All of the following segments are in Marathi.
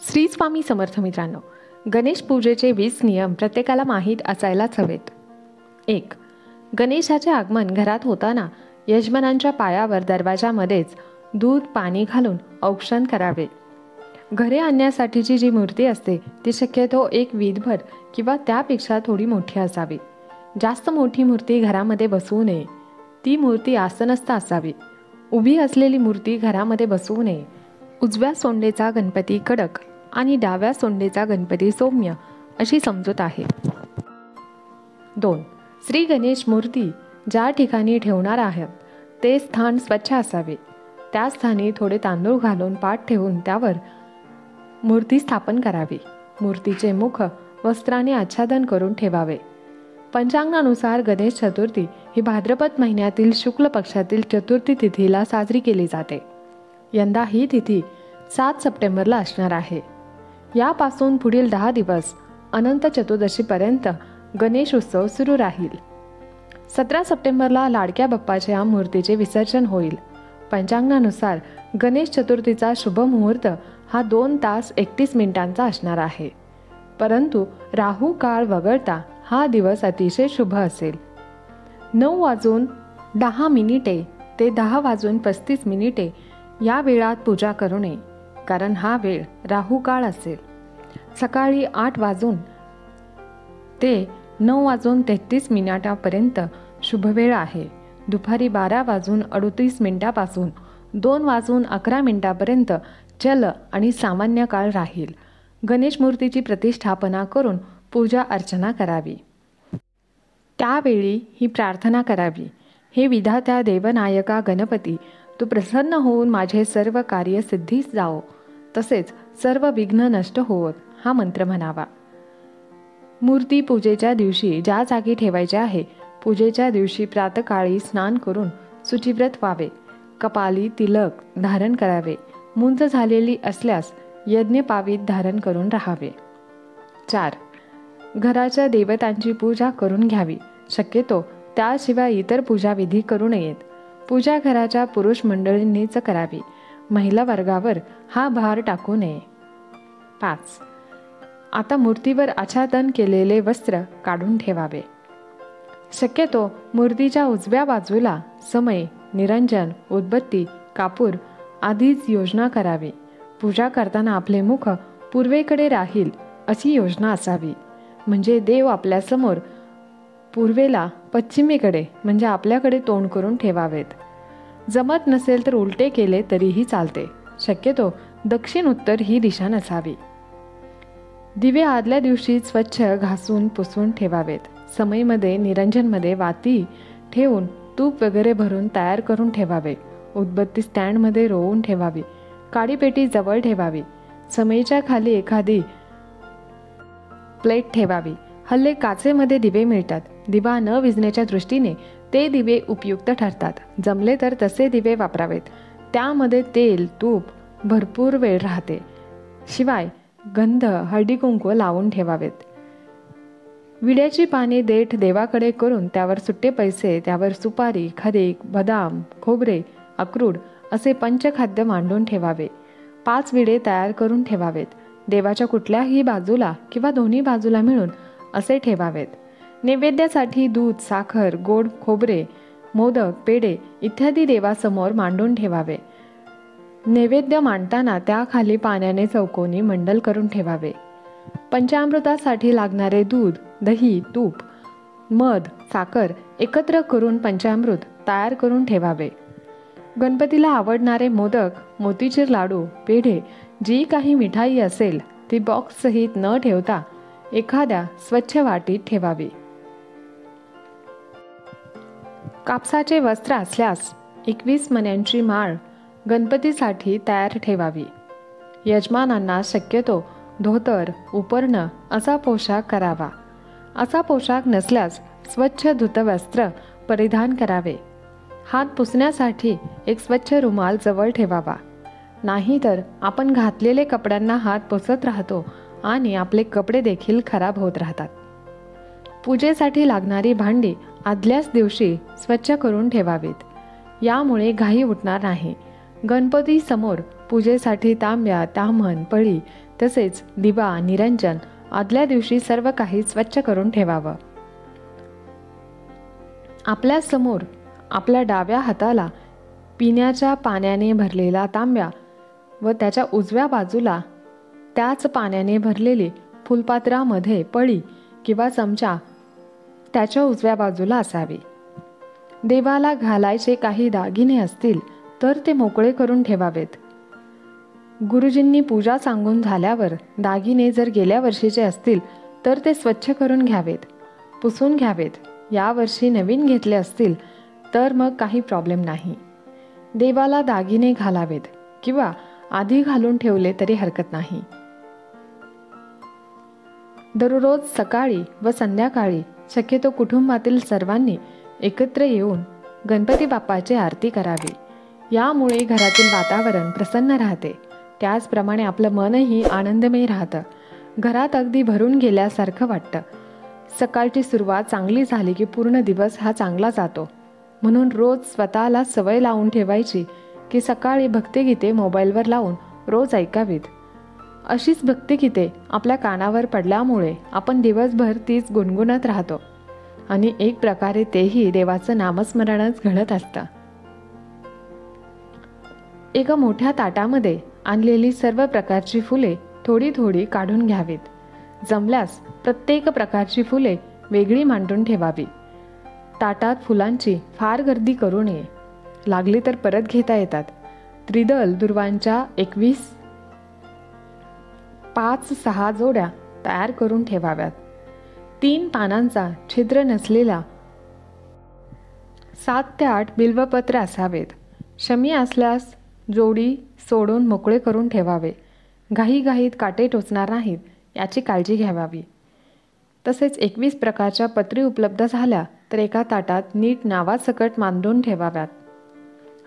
श्री स्वामी समर्थ मित्रांनो, गणेश पूजेचे 20 नियम प्रत्येकाला माहीत असायलाच हवेत. 1. गणेशाचे आगमन घरात होताना यजमानांच्या पायावर दरवाजामध्येच दूध पाणी घालून औक्षण करावे. घरी आणण्यासाठीची जी मूर्ती असते ती शक्यतो 1 वीतभर किंवा त्यापेक्षा थोडी मोठी असावी. जास्त मोठी मूर्ती घरामध्ये बसवू नये. ती मूर्ती आसनस्थ असावी. उभी असलेली मूर्ती घरामध्ये बसवू नये. उजव्या सोंडेचा गणपती कडक आणि डाव्या सोंडेचा गणपती सौम्य अशी समजूत आहे. 2. श्री गणेश मूर्ती ज्या ठिकाणी ठेवणार आहात ते स्थान स्वच्छ असावे. त्या स्थानी थोडे तांदूळ घालून पाट ठेवून त्यावर मूर्ती स्थापन करावी. मूर्तीचे मुख वस्त्राने आच्छादन करून ठेवावे. पंचांगानुसार गणेश चतुर्थी ही भाद्रपद महिन्यातील शुक्ल पक्षातील चतुर्थी तिथीला साजरी केली जाते. यंदा ही तिथी 7 सप्टेंबरला असणार आहे. यापासून पुढील 10 दिवस अनंत चतुर्दशीपर्यंत गणेश उत्सव सुरू राहील. 17 सप्टेंबरला लाडक्या बाप्पाच्या मूर्तीचे विसर्जन होईल. पंचांगानुसार गणेश चतुर्थीचा शुभ मुहूर्त हा 2 तास 31 मिनिटांचा असणार आहे. परंतु राहू काळ वगळता हा दिवस अतिशय शुभ असेल. 9:10 ते 10:35 या वेळात पूजा करू नये, कारण हा वेळ राहू काळ असेल. सकाळी 8 ते 9:33 शुभवेळ आहे. दुपारी 12:38 पासून 2:11 चल आणि सामान्य काळ राहील. गणेश मूर्तीची प्रतिष्ठापना करून पूजा अर्चना करावी. त्यावेळी ही प्रार्थना करावी, हे विधात्या देवनायका गणपती, तू प्रसन्न होऊन माझे सर्व कार्य सिद्धीस जावो, तसेच सर्व विघ्न नष्ट होवोत हा मंत्र म्हणावा. मूर्ती पूजेच्या दिवशी ज्या जागी ठेवायचे आहे, पूजेच्या दिवशी प्रातकाळी स्नान करून शुचिव्रत व्हावे. कपाली तिलक धारण करावे. मुंज झालेली असल्यास यज्ञपावीत धारण करून राहावे. 4. घराच्या देवतांची पूजा करून घ्यावी. शक्यतो त्याशिवाय इतर पूजाविधी करू नयेत. पूजा घराच्या पुरुष मंडळींनीच करावी. महिला वर्गावर हा भार टाकू नये. 5. आता मूर्तीवर आच्छादन केलेले वस्त्र काढून ठेवावे. शक्यतो मूर्तीच्या उजव्या बाजूला समय, निरंजन, उदबत्ती, कापूर आधीच योजना करावी. पूजा करताना आपले मुख पूर्वेकडे राहील अशी योजना असावी. म्हणजे देव आपल्यासमोर पूर्वेला पश्चिमेकडे म्हणजे आपल्याकडे तोंड करून ठेवावेत. जमत नसेल तर उलटे केले तरीही चालते. शक्यतो दक्षिण उत्तर ही दिशा नसावी. दिवे आदल्या दिवशी स्वच्छ घासून पुसून ठेवावेत. समईमध्ये निरंजनमध्ये वाती ठेवून तूप वगैरे भरून तयार करून ठेवावे. उदबत्ती स्टँडमध्ये रोवून ठेवावी. काडीपेटी जवळ ठेवावी. समईच्या खाली एखादी प्लेट ठेवावी. हल्ली काचेमध्ये दिवे मिळतात. दिवा न विझण्याच्या दृष्टीने ते दिवे उपयुक्त ठरतात. जमले तर तसे दिवे वापरावेत. त्यामध्ये तेल तूप भरपूर वेळ राहते. शिवाय गंध हळदी कुंकू लावून ठेवावेत. विड्याची पाने देठ देवाकडे करून त्यावर सुट्टे पैसे, त्यावर सुपारी, खारीक, बदाम, खोबरे, अक्रूड असे पंचखाद्य मांडून ठेवावे. 5 विडे तयार करून ठेवावेत. देवाच्या कुठल्याही बाजूला किंवा दोन्ही बाजूला मिळून असे ठेवावेत. नैवेद्यासाठी दूध, साखर, गोड खोबरे, मोदक, पेढे इत्यादी देवासमोर मांडून ठेवावे. नैवेद्य मांडताना त्याखाली पाण्याने चौकोनी मंडल करून ठेवावे. पंचामृतासाठी लागणारे दूध, दही, तूप, मध, साखर एकत्र करून पंचामृत तयार करून ठेवावे. गणपतीला आवडणारे मोदक, मोतीचूर लाडू, पेढे जी काही मिठाई असेल ती बॉक्स सहित न ठेवता एखाद्या स्वच्छ वाटीत ठेवावी. कापसाचे वस्त्र असल्यास 21 मण्यांची माळ गणपतीसाठी तयार ठेवावी. यजमानांना शक्यतो धोतर, उपर्ण असा पोशाख करावा. असा पोशाख नसल्यास स्वच्छ धुतवस्त्र परिधान करावे. हात पुसण्यासाठी एक स्वच्छ रुमाल जवळ ठेवावा. नाहीतर आपण घातलेले कपड्यांना हात पुसत राहतो आणि आपले कपडे देखील खराब होत राहतात. पूजेसाठी लागणारी भांडी आदल्याच दिवशी स्वच्छ करून ठेवावीत. यामुळे घाई उठणार नाही. गणपती समोर पूजेसाठी तांब्या, ताम्हण, पळी, तसेच दिवा निरंजन आदल्या दिवशी सर्व काही स्वच्छ करून ठेवावं. आपल्या समोर आपल्या डाव्या हाताला पिण्याच्या पाण्याने भरलेला तांब्या व त्याच्या उजव्या बाजूला त्याच पाण्याने भरलेली फुलपात्रामध्ये पळी किंवा चमचा त्याच्या उजव्या बाजूला असावी. देवाला घालायचे काही दागिने असतील तर ते मोकळे करून ठेवावेत. गुरुजींनी पूजा सांगून झाल्यावर दागिने जर गेल्या वर्षीचे असतील तर ते स्वच्छ करून घ्यावेत, पुसून घ्यावेत. यावर्षी नवीन घेतले असतील तर मग काही प्रॉब्लेम नाही. देवाला दागिने घालावेत किंवा आधी घालून ठेवले तरी हरकत नाही. दररोज सकाळी व संध्याकाळी शक्यतो कुटुंबातील सर्वांनी एकत्र येऊन गणपती बाप्पाची आरती करावी. यामुळे घरातील वातावरण प्रसन्न राहते. त्याचप्रमाणे आपलं मनही आनंदमय राहतं. घरात अगदी भरून गेल्यासारखं वाटतं. सकाळची सुरुवात चांगली झाली की पूर्ण दिवस हा चांगला जातो. म्हणून रोज स्वतःला सवय लावून ठेवायची की सकाळी भक्तिगीते मोबाईलवर लावून रोज ऐकावीत. अशीच भक्तिगीते आपल्या कानावर पडल्यामुळे आपण दिवसभर तीच गुणगुणत राहतो आणि एक प्रकारे तेही देवाचं नामस्मरणच घडत असतं. एका मोठ्या ताटामध्ये आणलेली सर्व प्रकारची फुले थोडी थोडी काढून घ्यावीत. जमल्यास प्रत्येक प्रकारची फुले वेगळी मांडून ठेवावी. ताटात फुलांची फार गर्दी करू नये. लागली तर परत घेता येतात. त्रिदल दुर्वांच्या 5-6 जोड्या तयार करून ठेवाव्यात. 3 पानांचा छिद्र नसलेला 7 ते 8 बिल्वपत्र असावेत. शमी असल्यास जोडी सोडून मोकळे करून ठेवावे. घाईघाईत काटे टोचणार नाहीत याची काळजी घ्यावी. तसेच 21 प्रकारच्या पत्री उपलब्ध झाल्या तर एका ताटात नीट नावासकट मांडून ठेवाव्यात.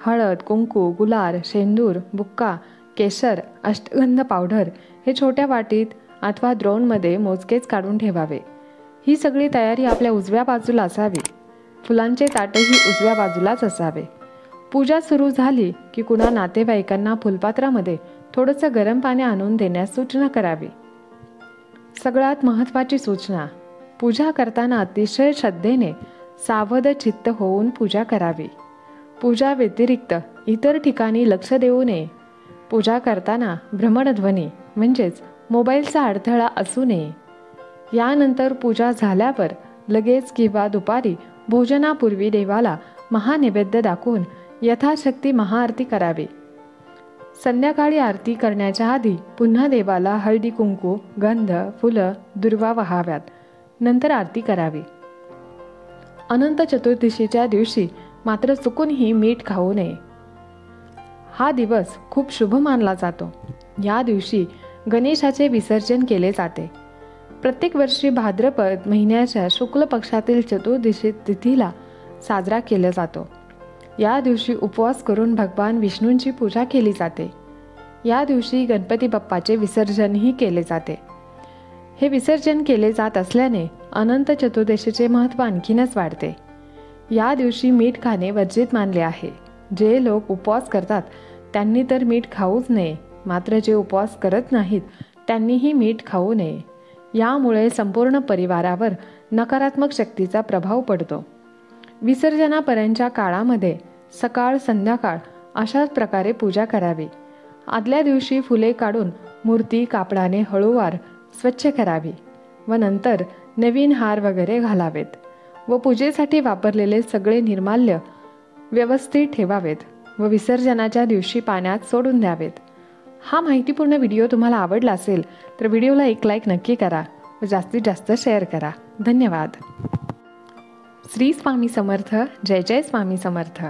हळद, कुंकू, गुलाल, शेंदूर, बुक्का, केशर, अष्टगंध पावडर हे छोट्या वाटीत अथवा द्रोणमध्ये मोजकेच काढून ठेवावे. ही सगळी तयारी आपल्या उजव्या बाजूला असावी. फुलांचे ताटही उजव्या बाजूलाच असावे. पूजा सुरू झाली की कुणा नातेवाईकांना फुलपात्रामध्ये थोडंसं गरम पाणी आणून देण्यास सूचना करावी. सगळ्यात महत्त्वाची सूचना, पूजा करताना अतिशय श्रद्धेने सावध चित्त होऊन पूजा करावी. पूजा व्यतिरिक्त इतर ठिकाणी लक्ष देऊ नये. पूजा करताना भ्रमणध्वनी म्हणजेच मोबाईलचा अडथळा असू नये. यानंतर पूजा झाल्यावर लगेच किंवा दुपारी भोजनापूर्वी देवाला महानैवेद्य दाखवून यथाशक्ती महाआरती करावी. संध्याकाळी आरती करण्याच्या आधी पुन्हा देवाला हळदी कुंकू, गंध, फुलं, दुर्वा वाहाव्यात. नंतर आरती करावी. अनंत चतुर्दशीच्या दिवशी मात्र चुकूनही मीठ खाऊ नये. हा दिवस खूप शुभ मानला जातो. या दिवशी गणेशाचे विसर्जन केले जाते. प्रत्येक वर्षी भाद्रपद महिन्याच्या शुक्ल पक्षातील चतुर्दशी तिथीला साजरा केला जातो. या दिवशी उपवास करून भगवान विष्णूंची पूजा केली जाते. या दिवशी गणपती बाप्पाचे विसर्जनही केले जाते. हे विसर्जन केले जात असल्याने अनंत चतुर्दशीचे महत्त्व आणखीनच वाढते. या दिवशी मीठ खाणे वर्जित मानले आहे. जे लोक उपवास करतात त्यांनी तर मीठ खाऊच नये. मात्र जे उपवास करत नाहीत त्यांनीही मीठ खाऊ नये. यामुळे संपूर्ण परिवारावर नकारात्मक शक्तीचा प्रभाव पडतो. विसर्जनापर्यंतच्या काळामध्ये सकाळ संध्याकाळ अशाच प्रकारे पूजा करावी. आदल्या दिवशी फुले काढून मूर्ती कापडाने हळूवार स्वच्छ करावी व नंतर नवीन हार वगैरे घालावेत व पूजेसाठी वापरलेले सगळे निर्माल्य व्यवस्थित ठेवावेत व विसर्जनाच्या दिवशी पाण्यात सोडून द्यावेत. हा माहितीपूर्ण व्हिडिओ तुम्हाला आवडला असेल तर व्हिडिओला एक लाईक नक्की करा व जास्तीत जास्त शेअर करा. धन्यवाद. श्री स्वामी समर्थ. जय जय स्वामी समर्थ.